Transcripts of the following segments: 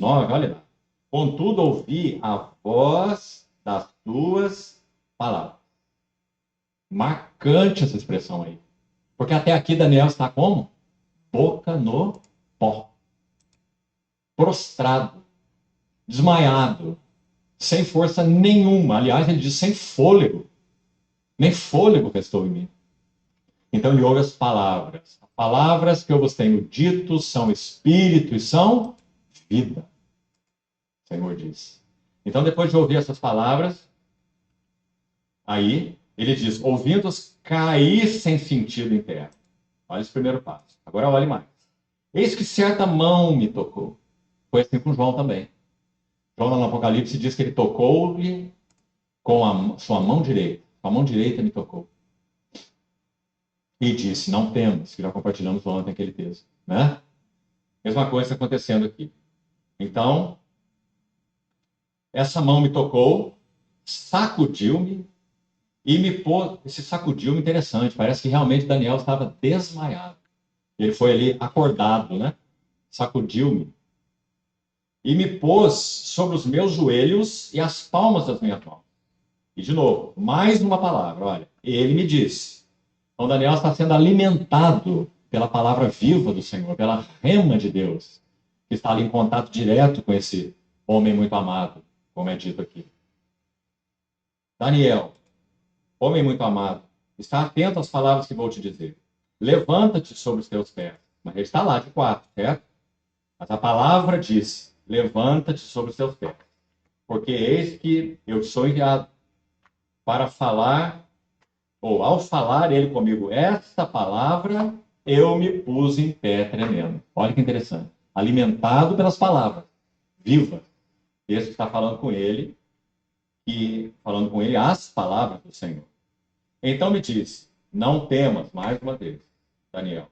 9, olha lá. Contudo, ouvi a voz das tuas palavras. Marcante essa expressão aí. Porque até aqui Daniel está como? Boca no pó. Prostrado. Desmaiado. Sem força nenhuma. Aliás, ele diz sem fôlego. Nem fôlego restou em mim. Então ele ouve as palavras. As palavras que eu vos tenho dito são espírito e são vida. O Senhor diz. Então, depois de ouvir essas palavras, aí ele diz: ouvindo-os cair sem sentido em terra. Olha esse primeiro passo. Agora olhe mais. Eis que certa mão me tocou. Foi assim com João também. João, no Apocalipse, diz que ele tocou-lhe com a sua mão direita. Com a mão direita me tocou. E disse: não temas, que já compartilhamos ontem aquele texto. Né? Mesma coisa acontecendo aqui. Então, essa mão me tocou, sacudiu-me e me pôs. Esse sacudiu-me interessante. Parece que realmente Daniel estava desmaiado. Ele foi ali acordado, né? Sacudiu-me e me pôs sobre os meus joelhos e as palmas das minhas mãos. E de novo, mais uma palavra, olha, ele me disse. Então Daniel está sendo alimentado pela palavra viva do Senhor, pela rema de Deus, que está ali em contato direto com esse homem muito amado, como é dito aqui. Daniel, homem muito amado, está atento às palavras que vou te dizer. Levanta-te sobre os teus pés. Mas ele está lá de quatro, certo? Mas a palavra diz: levanta-te sobre os teus pés. Porque eis que eu te sou enviado para falar, ou ao falar ele comigo esta palavra, eu me pus em pé tremendo. Olha que interessante. Alimentado pelas palavras, viva. Esse está falando com ele, e falando com ele as palavras do Senhor. Então me disse: não temas, mais uma vez, Daniel.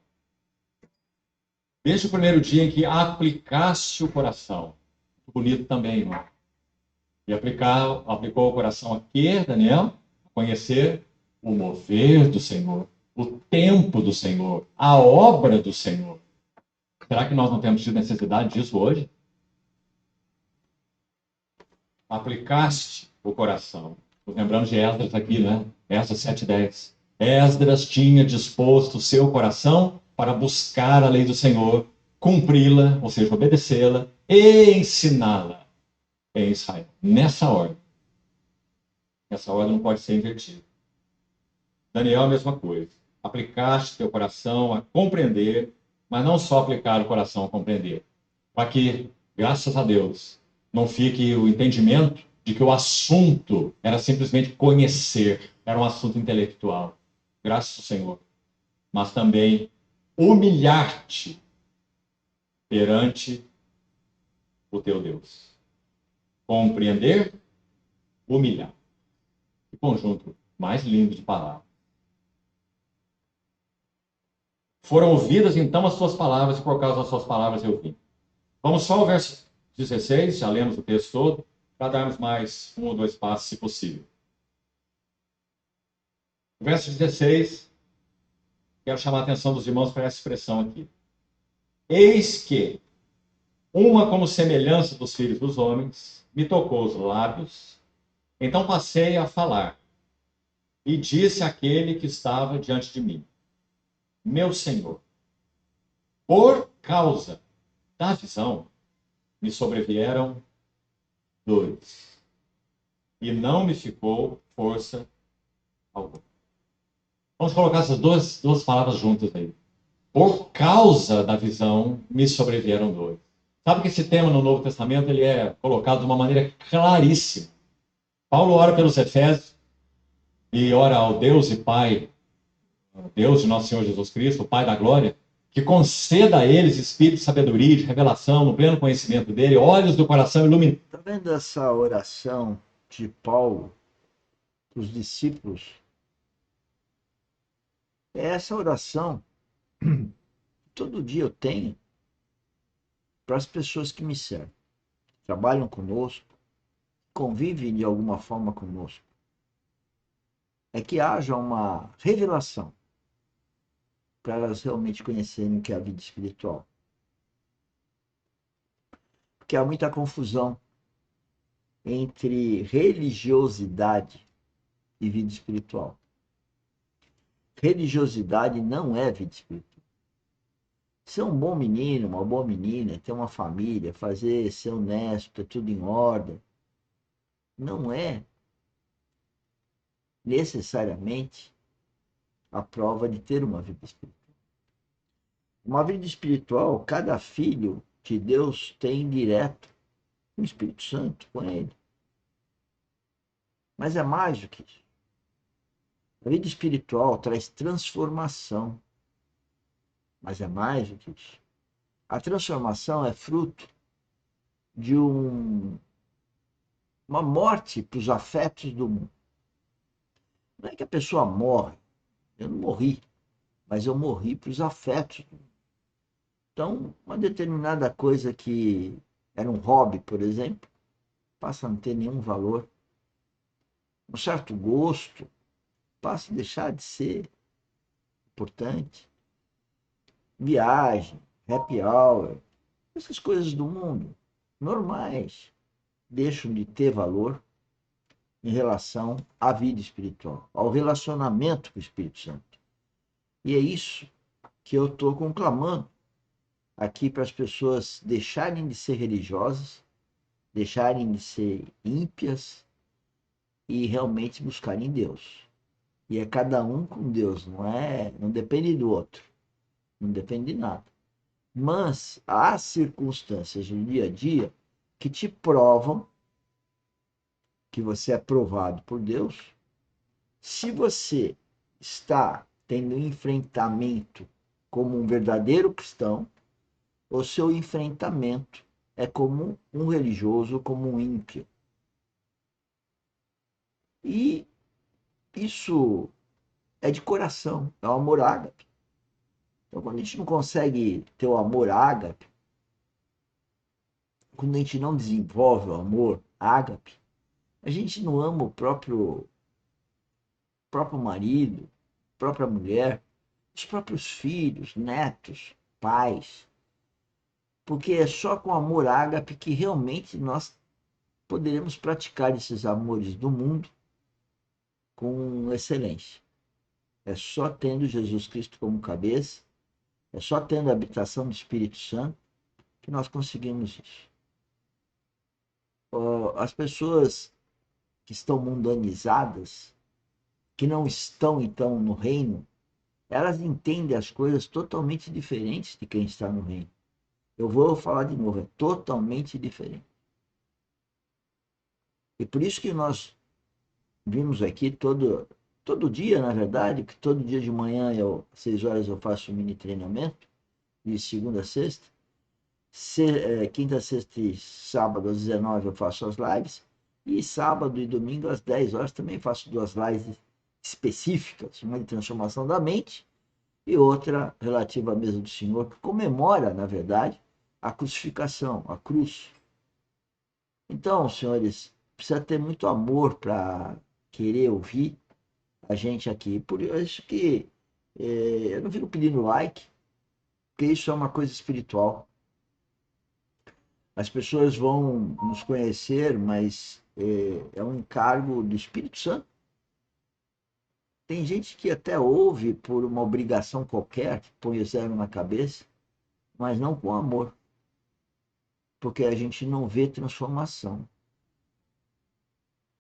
Desde o primeiro dia em que aplicaste o coração. Muito bonito também, irmão. E aplicou o coração a quê, Daniel? A conhecer o mover do Senhor, o tempo do Senhor, a obra do Senhor. Será que nós não temos tido necessidade disso hoje? Aplicaste o coração. Lembramos de Esdras aqui, né? Esdras 7:10. Esdras tinha disposto o seu coração para buscar a lei do Senhor, cumpri-la, ou seja, obedecê-la e ensiná-la em Israel. Nessa ordem. Essa ordem não pode ser invertida. Daniel, a mesma coisa. Aplicaste teu coração a compreender, mas não só aplicar o coração a compreender. Para que, graças a Deus, não fique o entendimento de que o assunto era simplesmente conhecer, era um assunto intelectual. Graças ao Senhor. Mas também humilhar-te perante o teu Deus. Compreender, humilhar. Que conjunto mais lindo de palavras. Foram ouvidas então as suas palavras, e por causa das suas palavras eu vim. Vamos só ao verso 16, já lemos o texto todo, para darmos mais um ou dois passos, se possível. Verso 16, quero chamar a atenção dos irmãos para essa expressão aqui. Eis que uma como semelhança dos filhos dos homens me tocou os lábios, então passei a falar, e disse àquele que estava diante de mim: meu Senhor, por causa da visão, me sobrevieram dores, e não me ficou força alguma. Vamos colocar essas duas palavras juntas aí. Por causa da visão, me sobrevieram dores. Sabe que esse tema no Novo Testamento ele é colocado de uma maneira claríssima. Paulo ora pelos Efésios e ora ao Deus e Pai, Deus de nosso Senhor Jesus Cristo, o Pai da glória, que conceda a eles espírito de sabedoria, de revelação, no pleno conhecimento dele, olhos do coração iluminados. Está vendo essa oração de Paulo para os discípulos? É essa oração que todo dia eu tenho para as pessoas que me servem, trabalham conosco, convivem de alguma forma conosco. É que haja uma revelação para elas realmente conhecerem o que é a vida espiritual. porque há muita confusão entre religiosidade e vida espiritual. Religiosidade não é vida espiritual. Ser um bom menino, uma boa menina, ter uma família, ser honesto, ter tudo em ordem, não é necessariamente a prova de ter uma vida espiritual. Uma vida espiritual, cada filho de Deus tem direto com o Espírito Santo, com ele. Mas é mais do que isso. A vida espiritual traz transformação. Mas é mais do que isso. A transformação é fruto de uma morte para os afetos do mundo. Não é que a pessoa morre. Eu não morri, mas eu morri para os afetos do mundo. Então, uma determinada coisa que era um hobby, por exemplo, passa a não ter nenhum valor. Um certo gosto passa a deixar de ser importante. Viagem, happy hour, essas coisas do mundo normais deixam de ter valor em relação à vida espiritual, ao relacionamento com o Espírito Santo. E é isso que eu estou conclamando aqui para as pessoas deixarem de ser religiosas, deixarem de ser ímpias e realmente buscarem Deus. E é cada um com Deus, não depende do outro, não depende de nada. Mas há circunstâncias no dia a dia que te provam que você é provado por Deus. Se você está tendo um enfrentamento como um verdadeiro cristão, o seu enfrentamento é como um religioso, como um ímpio. E isso é de coração, é o amor ágape. Então, quando a gente não consegue ter o amor ágape, quando a gente não desenvolve o amor ágape, a gente não ama o próprio marido, própria mulher, os próprios filhos, netos, pais. Porque é só com amor ágape que realmente nós poderemos praticar esses amores do mundo com excelência. É só tendo Jesus Cristo como cabeça, é só tendo a habitação do Espírito Santo que nós conseguimos isso. As pessoas que estão mundanizadas, que não estão então no reino, elas entendem as coisas totalmente diferentes de quem está no reino. Eu vou falar de novo, é totalmente diferente. E por isso que nós vimos aqui todo dia, na verdade, que todo dia de manhã, às 6 horas, eu faço um mini treinamento, de segunda a sexta. Quinta, sexta e sábado, às 19 eu faço as lives. E sábado e domingo, às 10 horas, também faço 2 lives específicas, uma de transformação da mente e outra relativa à mesa do Senhor, que comemora, na verdade, a crucificação, a cruz. Então, senhores, precisa ter muito amor para querer ouvir a gente aqui. Por isso que eu não fico pedindo like, porque isso é uma coisa espiritual. As pessoas vão nos conhecer, mas é um encargo do Espírito Santo. Tem gente que até ouve por uma obrigação qualquer, que põe o zero na cabeça, mas não com amor. Porque a gente não vê transformação.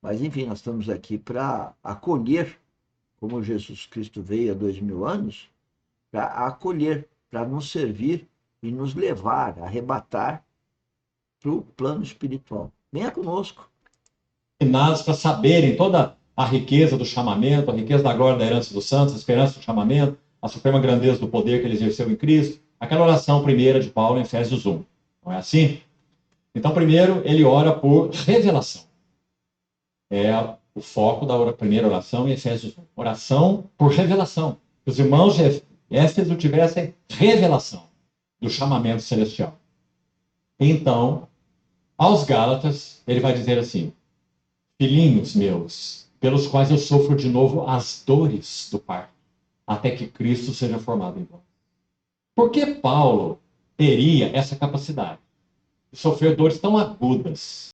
Mas, enfim, nós estamos aqui para acolher, como Jesus Cristo veio há 2000 anos, para acolher, para nos servir e nos levar, arrebatar para o plano espiritual. Venha conosco. Para saberem toda a riqueza do chamamento, a riqueza da glória da herança dos santos, a esperança do chamamento, a suprema grandeza do poder que ele exerceu em Cristo. Aquela oração primeira de Paulo em Efésios 1. Não é assim? Então, primeiro, ele ora por revelação. É o foco da primeira oração em Efésios 1. Oração por revelação. Que os irmãos de Éfeso tivessem revelação do chamamento celestial. Então, aos Gálatas, ele vai dizer assim: filhinhos meus, pelos quais eu sofro de novo as dores do parto, até que Cristo seja formado em vós. Por que Paulo teria essa capacidade? sofreu dores tão agudas